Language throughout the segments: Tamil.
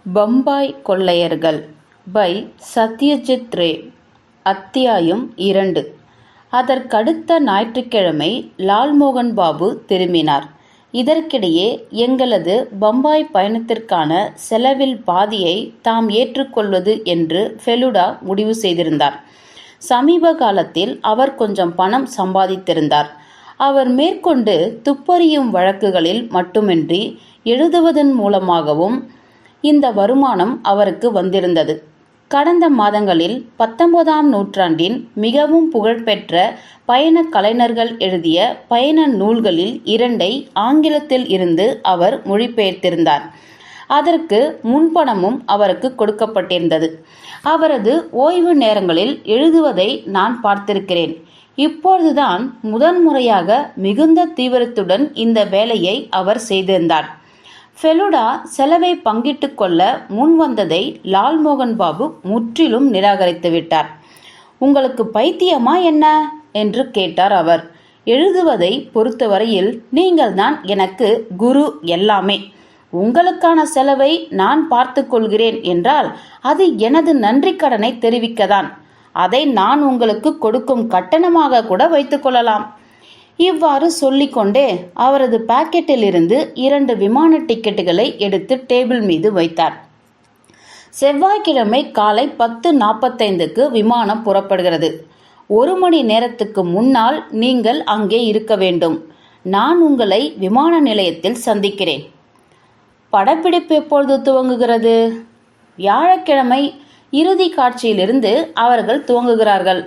பம்பாய் கொள்ளையர்கள் பை சத்யஜித் ரே. அத்தியாயம் 2. அதற்கடுத்த ஞாயிற்றுக்கிழமை லால்மோகன் பாபு திரும்பினார். இதற்கிடையே எங்களது பம்பாய் பயணத்திற்கான செலவில் பாதியை தாம் ஏற்றுக்கொள்வது என்று ஃபெலுடா முடிவு செய்திருந்தார். சமீப காலத்தில் அவர் கொஞ்சம் பணம் சம்பாதித்திருந்தார். அவர் மேற்கொண்டு துப்பறியும் வழக்குகளில் மட்டுமின்றி எழுதுவதன் மூலமாகவும் இந்த வருமானம் அவருக்கு வந்திருந்தது. கடந்த மாதங்களில் 19ஆம் நூற்றாண்டின் மிகவும் புகழ்பெற்ற பயண கலைஞர்கள் எழுதிய பயண நூல்களில் 2ஐ ஆங்கிலத்தில் இருந்து அவர் மொழிபெயர்த்திருந்தார். அதற்கு முன்பணமும் அவருக்கு கொடுக்கப்பட்டிருந்தது. அவரது ஓய்வு நேரங்களில் எழுதுவதை நான் பார்த்திருக்கிறேன். இப்பொழுதுதான் முதன்முறையாக மிகுந்த தீவிரத்துடன் இந்த வேலையை அவர் செய்திருந்தார். ஃபெலுடா செலவை பங்கிட்டு கொள்ள முன் வந்ததை லால்மோகன் பாபு முற்றிலும் நிராகரித்து விட்டார். உங்களுக்கு பைத்தியமா என்ன என்று கேட்டார் அவர். எழுதுவதை பொறுத்தவரையில் நீங்கள்தான் எனக்கு குரு எல்லாமே. உங்களுக்கான செலவை நான் பார்த்து கொள்கிறேன் என்றால் அது எனது நன்றி கடனை தெரிவிக்கத்தான். அதை நான் உங்களுக்கு கொடுக்கும் கட்டணமாக கூட வைத்துக் கொள்ளலாம். இவ்வாறு சொல்லிக்கொண்டே அவரது பாக்கெட்டில் இருந்து 2 விமான டிக்கெட்டுகளை எடுத்து டேபிள் மீது வைத்தார். செவ்வாய்க்கிழமை காலை 10:45க்கு விமானம் புறப்படுகிறது. 1 மணி நேரத்துக்கு முன்னால் நீங்கள் அங்கே இருக்க வேண்டும். நான் உங்களை விமான நிலையத்தில் சந்திக்கிறேன். படப்பிடிப்பு எப்பொழுது துவங்குகிறது? வியாழக்கிழமை இறுதி காட்சியிலிருந்து அவர்கள் துவங்குகிறார்கள்.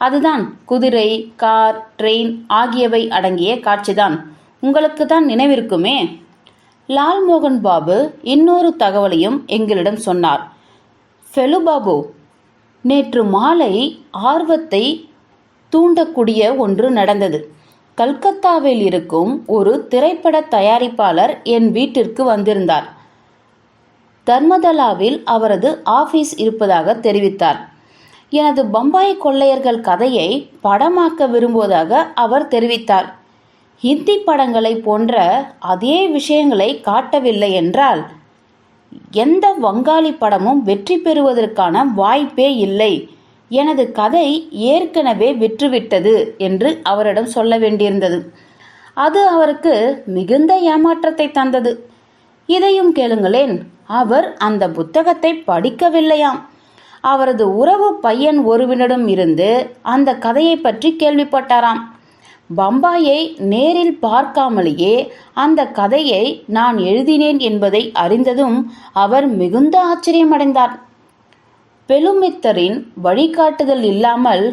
அதுதான் குதிரை, கார், ட்ரெயின் ஆகியவை அடங்கிய காட்சிதான். உங்களுக்கு தான் நினைவிருக்குமே. லால்மோகன் பாபு இன்னொரு தகவலையும் எங்களிடம் சொன்னார். ஃபெலு பாபு, நேற்று மாலை ஆர்வத்தை தூண்டக்கூடிய ஒன்று நடந்தது. கல்கத்தாவில் இருக்கும் ஒரு திரைப்பட தயாரிப்பாளர் என் வீட்டிற்கு வந்திருந்தார். தர்மதலாவில் அவரது ஆபீஸ் இருப்பதாக தெரிவித்தார். எனது பம்பாய் கொள்ளையர்கள் கதையை படமாக்க விரும்புவதாக அவர் தெரிவித்தார். ஹிந்தி படங்களை போன்ற அதே விஷயங்களை காட்டவில்லை என்றால் எந்த வங்காளி படமும் வெற்றி பெறுவதற்கான வாய்ப்பே இல்லை. எனது கதை ஏற்கனவே விற்றுவிட்டது என்று அவரிடம் சொல்ல வேண்டியிருந்தது. அது அவருக்கு மிகுந்த ஏமாற்றத்தை தந்தது. இதையும் கேளுங்களேன், அவர் அந்த புத்தகத்தை படிக்கவில்லையாம். அவரது உறவு பையன் ஒருவனிடம் இருந்து அந்த கதையை பற்றி கேள்விப்பட்டாராம். பம்பாயை நேரில் பார்க்காமலேயே அந்த கதையை நான் எழுதினேன் என்பதை அறிந்ததும் அவர் மிகுந்த ஆச்சரியமடைந்தார். பெலுமித்தரின் வழிகாட்டுதல் இல்லாமல்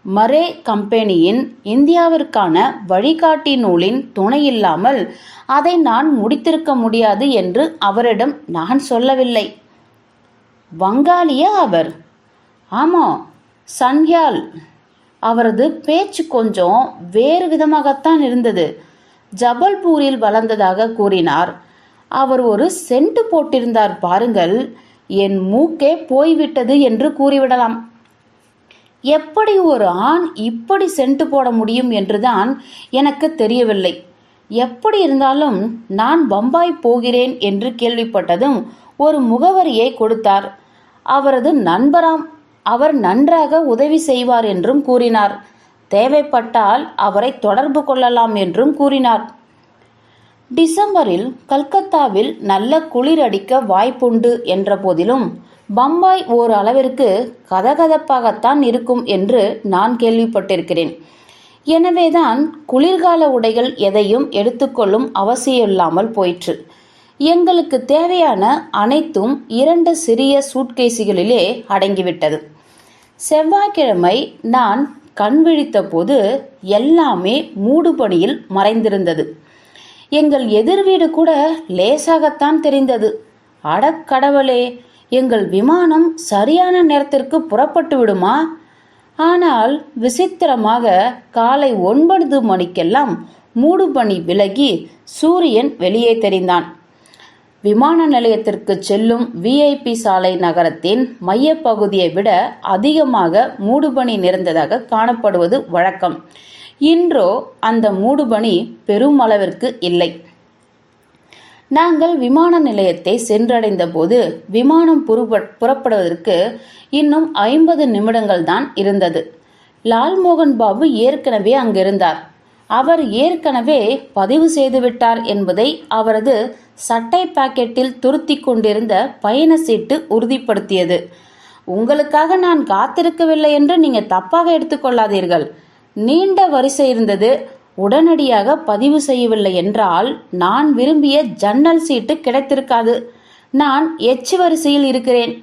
மரே கம்பெனியின் இந்தியாவிற்கான வழிகாட்டி நூலின் துணை இல்லாமல் அதை நான் முடித்திருக்க முடியாது என்று அவரிடம் நான் சொல்லவில்லை. வங்காளியா அவர்? ஆமாம், சன்யால். அவரது பேச்சு கொஞ்சம் வேறு விதமாகத்தான் இருந்தது. ஜபல்பூரில் வளர்ந்ததாக கூறினார். அவர் ஒரு சென்ட் போட்டிருந்தார் பாருங்கள். என் மூக்கே போய்விட்டது என்று கூறிவிடலாம். எப்படி ஒரு ஆண் இப்படி சென்ட் போட முடியும் என்றுதான் எனக்கு தெரியவில்லை. எப்படி இருந்தாலும் நான் பம்பாய் போகிறேன் என்று கேள்விப்பட்டதும் ஒரு முகவரியை கொடுத்தார். அவரது நண்பராம். அவர் நன்றாக உதவி செய்வார் என்றும் கூறினார். தேவைப்பட்டால் அவரை தொடர்பு கொள்ளலாம் என்றும் கூறினார். டிசம்பரில் கல்கத்தாவில் நல்ல குளிர் அடிக்க வாய்ப்புண்டு என்ற போதிலும் பம்பாய் ஓர் அளவிற்கு கதகதப்பாகத்தான் இருக்கும் என்று நான் கேள்விப்பட்டிருக்கிறேன். எனவேதான் குளிர்கால உடைகள் எதையும் எடுத்துக்கொள்ளும் அவசியமில்லாமல் போயிற்று. எங்களுக்கு தேவையான அனைத்தும் 2 சிறிய சூட்கேஸுகளிலே அடங்கிவிட்டது. செவ்வாய்க்கிழமை நான் கண் விழித்த போது எல்லாமே மூடுபனியில் மறைந்திருந்தது. எங்கள் எதிர் வீடு கூட லேசாகத்தான் தெரிந்தது. அடக்கடவுளே, எங்கள் விமானம் சரியான நேரத்திற்கு புறப்பட்டு விடுமா? ஆனால் விசித்திரமாக காலை 9 மணிக்கெல்லாம் மூடுபனி விலகி சூரியன் வெளியே தெரிந்தான். விமான நிலையத்திற்கு செல்லும் VIP சாலை நகரத்தின் மையப்பகுதியை விட அதிகமாக மூடுபனி நிறைந்ததாக காணப்படுவது வழக்கம். இன்றோ அந்த மூடுபனி பெருமளவிற்கு இல்லை. நாங்கள் விமான நிலையத்தை சென்றடைந்த போது விமானம் புறப்படுவதற்கு இன்னும் 50 நிமிடங்கள் தான் இருந்தது. லால்மோகன் பாபு ஏற்கனவே அங்கிருந்தார். அவர் ஏற்கனவே பதிவு செய்துவிட்டார் என்பதை அவரது சட்டை பாக்கெட்டில் துருத்தி கொண்டிருந்த பயண சீட்டு உறுதிப்படுத்தியது. உங்களுக்காக நான் காத்திருக்கவில்லை என்று நீங்க தப்பாக எடுத்துக்கொள்ளாதீர்கள். நீண்ட வரிசை இருந்தது. உடனடியாக பதிவு செய்யவில்லை என்றால் நான் விரும்பிய ஜன்னல் சீட்டு கிடைத்திருக்காது. நான் எச் வரிசையில் இருக்கிறேன்.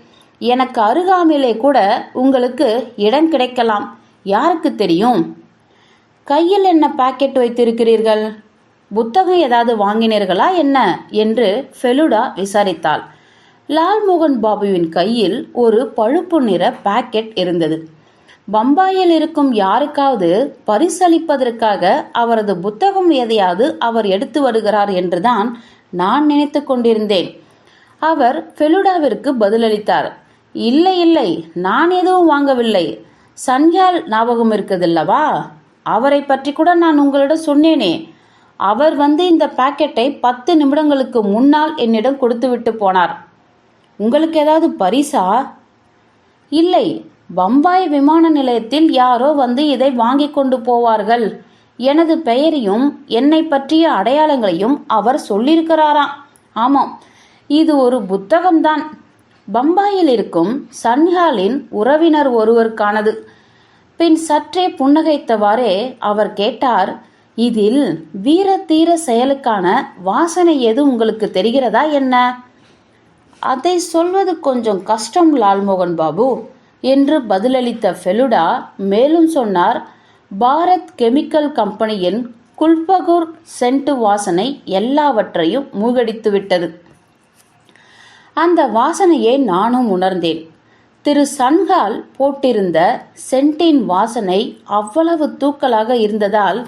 எனக்கு அருகாமையிலே கூட உங்களுக்கு இடம் கிடைக்கலாம். யாருக்கு தெரியும்? கையில் என்ன பாக்கெட் வைத்திருக்கிறீர்கள்? புத்தகம் ஏதாவது வாங்கினீர்களா என்ன என்று ஃபெலுடா விசாரித்தாள். லால்மோகன் பாபுவின் கையில் ஒரு பழுப்பு நிற பாக்கெட் இருந்தது. பம்பாயில் இருக்கும் யாருக்காவது பரிசளிப்பதற்காக அவரது புத்தகம் எதையாவது அவர் எடுத்து வருகிறார் என்றுதான் நான் நினைத்து கொண்டிருந்தேன். அவர் ஃபெலுடாவிற்கு பதிலளித்தார். இல்லை இல்லை, நான் எதுவும் வாங்கவில்லை. சன்யால் ஞாபகம் இருக்குதில்லவா? அவரை பற்றி கூட நான் உங்களிடம் சொன்னேனே. அவர் வந்து இந்த பாக்கெட்டை 10 நிமிடங்களுக்கு முன்னால் என்னிடம் கொடுத்துவிட்டு போனார். உங்களுக்கு ஏதாவது பரிசா? இல்லை, பம்பாய் விமான நிலையத்தில் யாரோ வந்து இதை வாங்கி கொண்டு போவார்கள். எனது பெயரையும் என்னை பற்றிய அடையாளங்களையும் அவர் சொல்லியிருக்கிறாராம். ஆமாம், இது ஒரு புத்தகம்தான். பம்பாயில் இருக்கும் சன்ஹாலின் உறவினர் ஒருவருக்கானது. பின் சற்றே புன்னகைத்தவாறே அவர் கேட்டார், இதில் வீர தீர செயலுக்கான வாசனை எது உங்களுக்கு தெரிகிறதா என்ன? அதை சொல்வது கொஞ்சம் கஷ்டம் லால்மோகன் பாபு என்று பதிலளித்த ஃபெலுடா மேலும் சொன்னார், பாரத் கெமிக்கல் கம்பெனியின் குல்பகூர் சென்ட் வாசனை எல்லாவற்றையும் மூழ்கடித்து விட்டது. அந்த வாசனையை நானும் உணர்ந்தேன். திரு சன்ஹால் போட்டிருந்த சென்ட்டின் வாசனை அவ்வளவு தூக்கலாக இருந்ததால்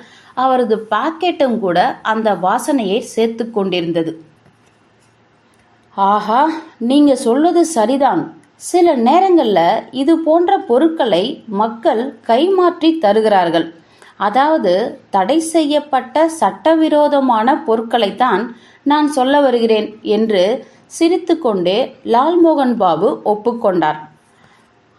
அவரது பாக்கெட்டும் கூட அந்த வாசனையை சேர்த்து கொண்டிருந்தது. ஆஹா, நீங்க சொல்வது சரிதான். சில நேரங்களில் இது போன்ற பொருட்களை மக்கள் கைமாற்றி தருகிறார்கள். அதாவது தடை செய்யப்பட்ட சட்டவிரோதமான பொருட்களைத்தான் நான் சொல்ல வருகிறேன் என்று சிரித்துக்கொண்டே லால்மோகன் பாபு ஒப்புக்கொண்டார்.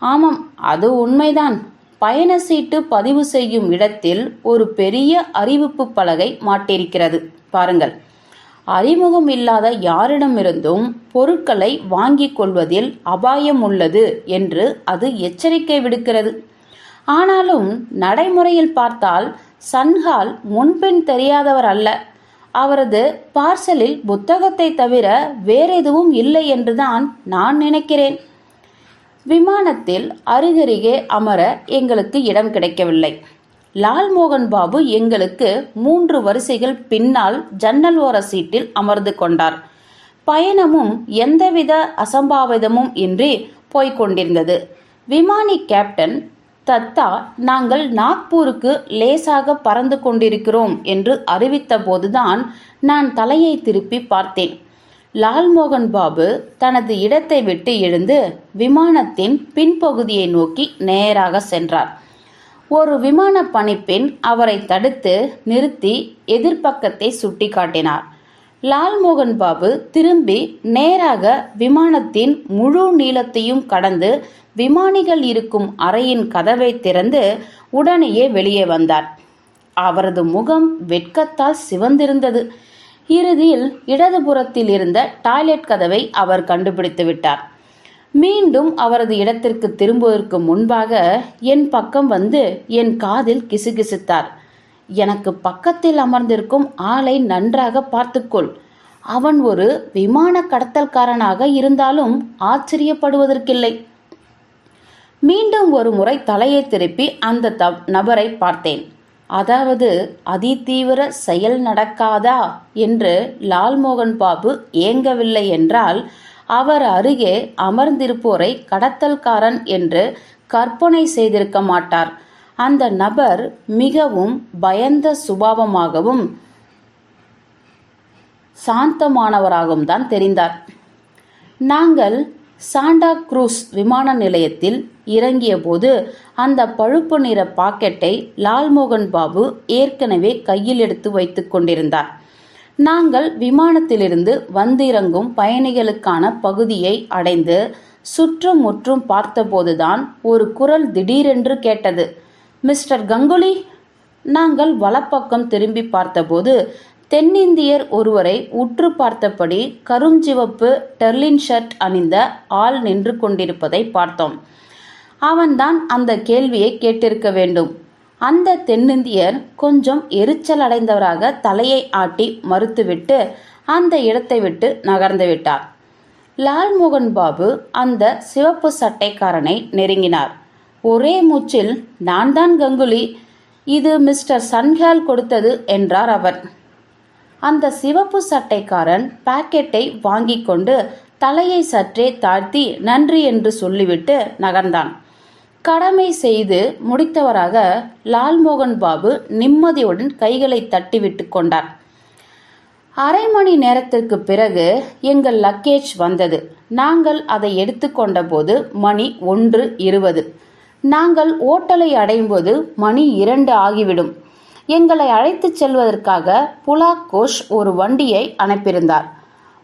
ஆமாம், அது உண்மைதான். பயண சீட்டு பதிவு செய்யும் இடத்தில் ஒரு பெரிய அறிவிப்பு பலகை மாட்டிருக்கிறது பாருங்கள். அறிமுகம் இல்லாத யாரிடமிருந்தும் பொருட்களை வாங்கிக் கொள்வதில் அபாயம் உள்ளது என்று அது எச்சரிக்கை விடுக்கிறது. ஆனாலும் நடைமுறையில் பார்த்தால் சன்ஹால் முன்பின் தெரியாதவர் அல்ல. அவரது பார்சலில் புத்தகத்தை தவிர வேறெதுவும் இல்லை என்றுதான் நான் நினைக்கிறேன். விமானத்தில் அருகருகே அமர எங்களுக்கு இடம் கிடைக்கவில்லை. லால்மோகன் பாபு எங்களுக்கு 3 வரிசைகள் பின்னால் ஜன்னல் ஓர சீட்டில் அமர்ந்து கொண்டார். பயணமும் எந்தவித அசம்பாவிதமும் இன்றி போய்கொண்டிருந்தது. விமானி கேப்டன் தத்தா நாங்கள் நாக்பூருக்கு லேசாக பறந்து கொண்டிருக்கிறோம் என்று அறிவித்த போதுதான் நான் தலையை திருப்பி பார்த்தேன். லால்மோகன் பாபு தனது இடத்தை விட்டு எழுந்து விமானத்தின் பின்பகுதியை நோக்கி நேராக சென்றார். ஒரு விமான பணிப்பெண் அவரை தடுத்து நிறுத்தி எதிர்பக்கத்தை சுட்டி காட்டினார். லால்மோகன் பாபு திரும்பி நேராக விமானத்தின் முழு நீளத்தையும் கடந்து விமானிகள் இருக்கும் அறையின் கதவை திறந்து உடனேயே வெளியே வந்தார். அவரது முகம் வெட்கத்தால் சிவந்திருந்தது. இறுதியில் இடதுபுறத்தில் இருந்த டாய்லெட் கதவை அவர் கண்டுபிடித்து விட்டார். மீண்டும் அவரது இடத்திற்கு திரும்புவதற்கு முன்பாக என் பக்கம் வந்து என் காதில் கிசுகிசுத்தார். எனக்கு பக்கத்தில் அமர்ந்திருக்கும் ஆளை நன்றாக பார்த்துக்கொள். அவன் ஒரு விமான கடத்தல்காரனாக இருந்தாலும் ஆச்சரியப்படுவதற்கில்லை. மீண்டும் ஒரு முறை தலையை திருப்பி அந்த நபரை பார்த்தேன். அதாவது அதிதீவிர செயல் நடக்காதா என்று லால்மோகன் பாபு ஏங்கவில்லை என்றால் அவர் அருகே அமர்ந்திருப்போரை கடத்தல்காரன் என்று கற்பனை செய்திருக்க மாட்டார். அந்த நபர் மிகவும் பயந்த சுபாவமாகவும் சாந்தமானவராகவும் தான் தெரிந்தார். நாங்கள் சாண்டா குரூஸ் விமான நிலையத்தில் இறங்கிய போது அந்த பழுப்பு நிற பாக்கெட்டை லால்மோகன் பாபு ஏற்கனவே கையில் எடுத்து வைத்து கொண்டிருந்தார். நாங்கள் விமானத்திலிருந்து வந்திறங்கும் பயணிகளுக்கான பகுதியை அடைந்து சுற்றும் முற்றும் பார்த்தபோதுதான் ஒரு குரல் திடீரென்று கேட்டது. மிஸ்டர் கங்குலி! நாங்கள் வலப்பக்கம் திரும்பி பார்த்தபோது தென்னிந்தியர் ஒருவரை உற்று பார்த்தபடி கருஞ்சிவப்பு டெர்லின் ஷர்ட் அணிந்த ஆள் நின்று கொண்டிருப்பதை பார்த்தோம். அவன்தான் அந்த கேள்வியை கேட்டிருக்க வேண்டும். அந்த தென்னிந்தியர் கொஞ்சம் எரிச்சல் அடைந்தவராக தலையை ஆட்டி மறுத்துவிட்டு அந்த இடத்தை விட்டு நகர்ந்து விட்டார். லால்மோகன் பாபு அந்த சிவப்பு சட்டைக்காரனை நெருங்கினார். ஒரே மூச்சில், நான் தான் கங்குலி, இது மிஸ்டர் சன்ஹால் கொடுத்தது என்றார் அவர். அந்த சிவப்பு சட்டைக்காரன் பாக்கெட்டை வாங்கி கொண்டு தலையை சற்றே தாழ்த்தி நன்றி என்று சொல்லிவிட்டு நகர்ந்தான். கடமை செய்து முடித்தவராக லால்மோகன் பாபு நிம்மதியுடன் கைகளை தட்டிவிட்டு கொண்டார். அரை மணி நேரத்திற்கு பிறகு எங்கள் லக்கேஜ் வந்தது. நாங்கள் அதை எடுத்துக்கொண்ட போது மணி 1:20. நாங்கள் ஓட்டலை அடையும் போது மணி 2 ஆகிவிடும். எங்களை அழைத்துச் செல்வதற்காக புலாக் கோஷ் ஒரு வண்டியை அனுப்பியிருந்தார்.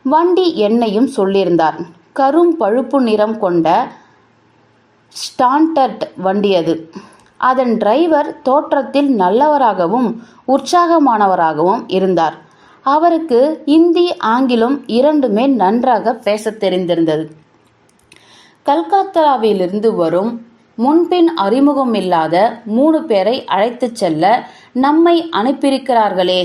வண்டி எண்ணையும் சொல்லியிருந்தார். கரும் பழுப்பு நிறம் கொண்ட ஸ்டாண்டர்ட் வண்டி அது. அதன் டிரைவர் தோற்றத்தில் நல்லவராகவும் உற்சாகமானவராகவும் இருந்தார். அவருக்கு இந்தி ஆங்கிலம் இரண்டுமே நன்றாக பேச தெரிந்திருந்தது. கல்கத்தாவிலிருந்து வரும் முன்பின் அறிமுகம் இல்லாத 3 பேரை அழைத்துச் செல்ல நம்மை அனுப்பியிருக்கிறார்களே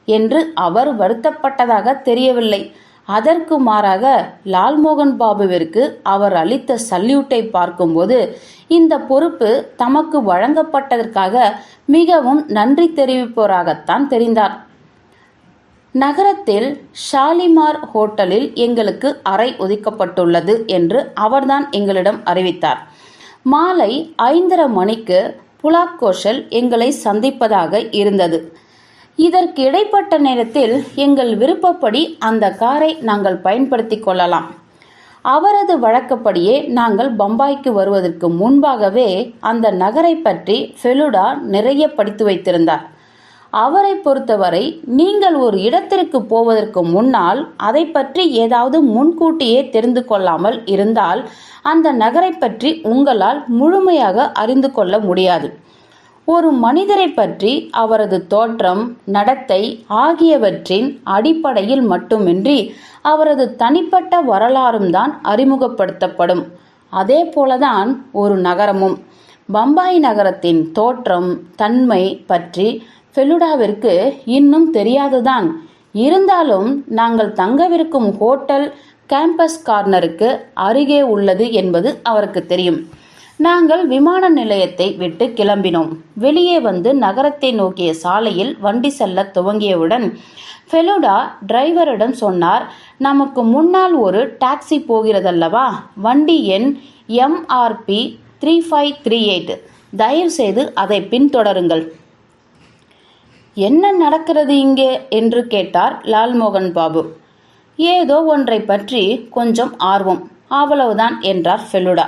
என்று அவர் வருத்தப்பட்டதாக தெரியவில்லை. அதற்கு மாறாக லால்மோகன் பாபுவிற்கு அவர் அளித்த சல்யூட்டை பார்க்கும்போது இந்த பொறுப்பு தமக்கு வழங்கப்பட்டதற்காக மிகவும் நன்றி தெரிவிப்பவராகத்தான் தெரிந்தார். நகரத்தில் ஷாலிமார் ஹோட்டலில் எங்களுக்கு அறை ஒதுக்கப்பட்டுள்ளது என்று அவர்தான் எங்களிடம் அறிவித்தார். மாலை 5:30 மணிக்கு புலாக் கோஷல் எங்களை சந்திப்பதாக இருந்தது. இதற்கு இடைப்பட்ட நேரத்தில் எங்கள் விருப்பப்படி அந்த காரை நாங்கள் பயன்படுத்தி கொள்ளலாம். அவரது வழக்கப்படியே நாங்கள் பம்பாய்க்கு வருவதற்கு முன்பாகவே அந்த நகரை பற்றி ஃபெலுடா நிறைய படித்து வைத்திருந்தார். அவரை பொறுத்தவரை நீங்கள் ஒரு இடத்திற்கு போவதற்கு முன்னால் அதை பற்றி ஏதாவது முன்கூட்டியே தெரிந்து கொள்ளாமல் இருந்தால் அந்த நகரை பற்றி உங்களால் முழுமையாக அறிந்து கொள்ள முடியாது. ஒரு மனிதரை பற்றி அவரது தோற்றம், நடத்தை ஆகியவற்றின் அடிப்படையில் மட்டுமின்றி அவரது தனிப்பட்ட வரலாறும் தான் அறிமுகப்படுத்தப்படும். அதே போலதான் ஒரு நகரமும். பம்பாய் நகரத்தின் தோற்றம், தன்மை பற்றி ஃபெலுடாவிற்கு இன்னும் தெரியாதுதான். இருந்தாலும் நாங்கள் தங்கவிருக்கும் ஹோட்டல் கேம்பஸ் கார்னருக்கு அருகே உள்ளது என்பது அவருக்கு தெரியும். நாங்கள் விமான நிலையத்தை விட்டு கிளம்பினோம். வெளியே வந்து நகரத்தை நோக்கிய சாலையில் வண்டி செல்ல துவங்கியவுடன் ஃபெலுடா டிரைவரிடம் சொன்னார், நமக்கு முன்னால் ஒரு டாக்ஸி போகிறதல்லவா, வண்டி எண் MRP 3538, தயவு செய்து அதை பின்தொடருங்கள். என்ன நடக்கிறது இங்கே என்று கேட்டார் லால்மோகன் பாபு. ஏதோ ஒன்றை பற்றி கொஞ்சம் ஆர்வம், அவ்வளவுதான் என்றார் ஃபெலுடா.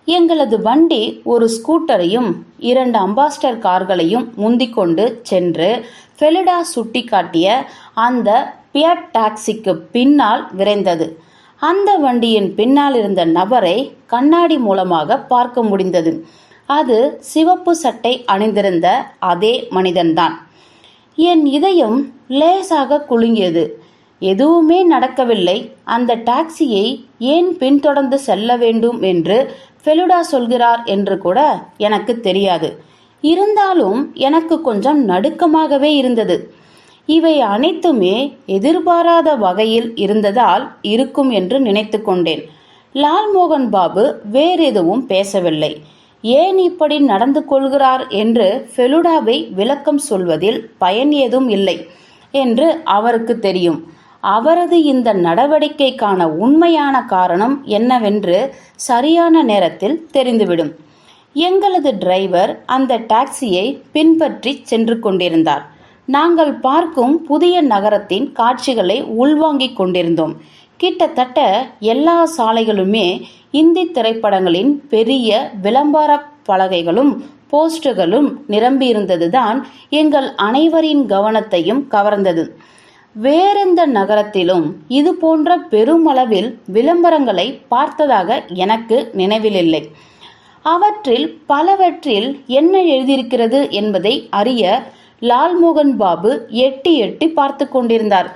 எங்களது வண்டி ஒரு ஸ்கூட்டரையும் 2 அம்பாஸ்டர் கார்களையும் முந்திக்கொண்டு சென்று ஃபெலுடா சுட்டி காட்டிய அந்த பியட் டாக்ஸிக்கு பின்னால் விரைந்தது. அந்த வண்டியின் பின்னால் இருந்த நபரை கண்ணாடி மூலமாக பார்க்க முடிந்தது. அது சிவப்பு சட்டை அணிந்திருந்த அதே மனிதன்தான். என் இதயம் லேசாக குலுங்கியது. எதுவுமே நடக்கவில்லை. அந்த டாக்ஸியை ஏன் பின்தொடர்ந்து செல்ல வேண்டும் என்று ஃபெலுடா சொல்கிறார் என்று கூட எனக்கு தெரியாது. இருந்தாலும் எனக்கு கொஞ்சம் நடுக்கமாகவே இருந்தது. இவை அனைத்துமே எதிர்பாராத வகையில் இருந்ததால் இருக்கும் என்று நினைத்து கொண்டேன். லால்மோகன் பாபு வேறெதுவும் பேசவில்லை. ஏன் இப்படி நடந்து கொள்கிறார் என்று ஃபெலுடாவை விளக்கம் சொல்வதில் பயன் ஏதும் இல்லை என்று அவருக்கு தெரியும். அவரது இந்த நடவடிக்கைக்கான உண்மையான காரணம் என்னவென்று சரியான நேரத்தில் தெரிந்துவிடும். எங்களது டிரைவர் அந்த டாக்ஸியை பின்பற்றி சென்று கொண்டிருந்தார். நாங்கள் பார்க்கும் புதிய நகரத்தின் காட்சிகளை உள்வாங்கிக் கொண்டிருந்தோம். கிட்டத்தட்ட எல்லா சாலைகளுமே இந்தி திரைப்படங்களின் பெரிய விளம்பர பலகைகளும் போஸ்டர்களும் நிரம்பியிருந்ததுதான் எங்கள் அனைவரின் கவனத்தையும் கவர்ந்தது. வேறெந்த நகரத்திலும் இது போன்ற பெருமளவில் விளம்பரங்களை பார்த்ததாக எனக்கு நினைவிலில்லை. அவற்றில் பலவற்றில் என்ன எழுதியிருக்கிறது என்பதை அறிய லால்மோகன் பாபு எட்டி எட்டி பார்த்து கொண்டிருந்தார்.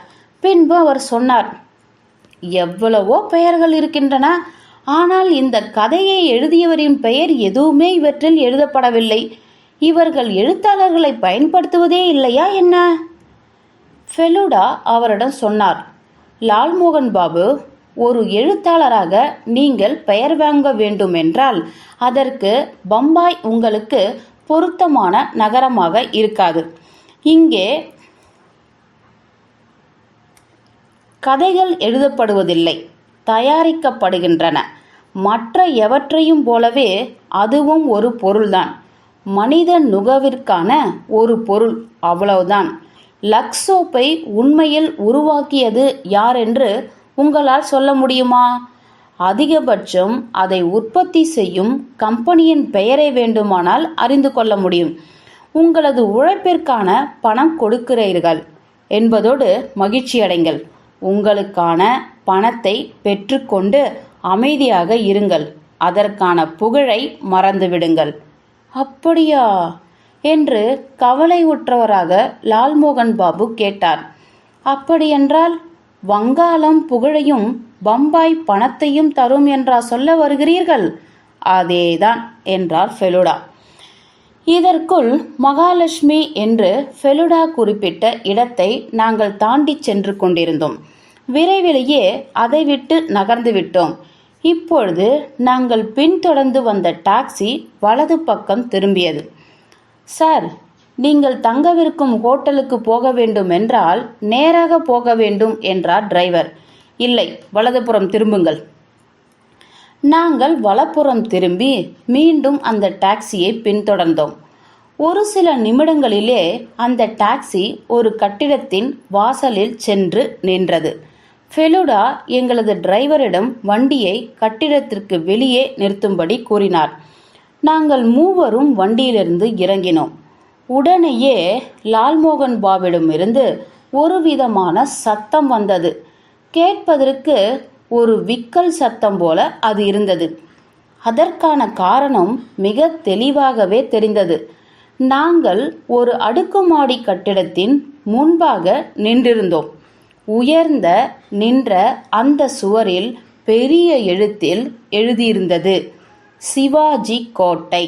பின்பு அவர் சொன்னார், எவ்வளவோ பெயர்கள் இருக்கின்றன, ஆனால் இந்த கதையை எழுதியவரின் பெயர் எதுவுமே இவற்றில் எழுதப்படவில்லை. இவர்கள் எழுத்தாளர்களை பயன்படுத்துவதே இல்லையா என்ன? ஃபெலுடா அவரிடம் சொன்னார், லால்மோகன் பாபு, ஒரு எழுத்தாளராக நீங்கள் பெயர் வாங்க வேண்டும் என்றால் அதற்கு பம்பாய் உங்களுக்கு பொருத்தமான நகரமாக இருக்காது. இங்கே கதைகள் எழுதப்படுவதில்லை, தயாரிக்கப்படுகின்றன. மற்ற எவற்றையும் போலவே அதுவும் ஒரு பொருள்தான், மனித நுகர்விற்கான ஒரு பொருள், அவ்வளவுதான். லக்ஸ் சோப்பை உண்மையில் உருவாக்கியது யாரென்று உங்களால் சொல்ல முடியுமா? அதிகபட்சம் அதை உற்பத்தி செய்யும் கம்பெனியின் பெயரை வேண்டுமானால் அறிந்து கொள்ள முடியும். உங்களது உழைப்பிற்கான பணம் கொடுக்கிறீர்கள் என்பதோடு மகிழ்ச்சியடைங்கள். உங்களுக்கான பணத்தை பெற்றுக்கொண்டு அமைதியாக இருங்கள். அதற்கான புகழை மறந்துவிடுங்கள். அப்படியா என்று கவலை உற்றவராக லால்மோகன் பாபு கேட்டார். அப்படியென்றால் வங்காளம் புகழையும் பம்பாய் பணத்தையும் தரும் என்றா சொல்ல வருகிறீர்கள்? அதேதான் என்றார் ஃபெலுடா. இதற்குள் மகாலட்சுமி என்று ஃபெலுடா குறிப்பிட்ட இடத்தை நாங்கள் தாண்டி சென்று கொண்டிருந்தோம். விரைவிலேயே அதை விட்டு நகர்ந்து விட்டோம். இப்பொழுது நாங்கள் பின்தொடர்ந்து வந்த டாக்ஸி வலது பக்கம் திரும்பியது. சார், நீங்கள் தங்கவிருக்கும் ஹோட்டலுக்கு போக வேண்டும் என்றால் நேராக போக வேண்டும் என்றார் டிரைவர். இல்லை, வலதுபுறம் திரும்புங்கள். நாங்கள் வலப்புறம் திரும்பி மீண்டும் அந்த டாக்ஸியை பின்தொடர்ந்தோம். ஒரு சில நிமிடங்களிலே அந்த டாக்ஸி ஒரு கட்டிடத்தின் வாசலில் சென்று நின்றது. ஃபெலுடா எங்களது டிரைவரிடம் வண்டியை கட்டிடத்திற்கு வெளியே நிறுத்தும்படி கூறினார். நாங்கள் மூவரும் வண்டியிலிருந்து இறங்கினோம். உடனேயே லால்மோகன் பாபிடமிருந்து ஒரு விதமான சத்தம் வந்தது. கேட்பதற்கு ஒரு விக்கல் சத்தம் போல அது இருந்தது. அதற்கான காரணம் மிக தெளிவாகவே தெரிந்தது. நாங்கள் ஒரு அடுக்குமாடி கட்டிடத்தின் முன்பாக நின்றிருந்தோம். உயர்ந்த நின்ற அந்த சுவரில் பெரிய எழுத்தில் எழுதியிருந்தது, சிவாஜி கோட்டை.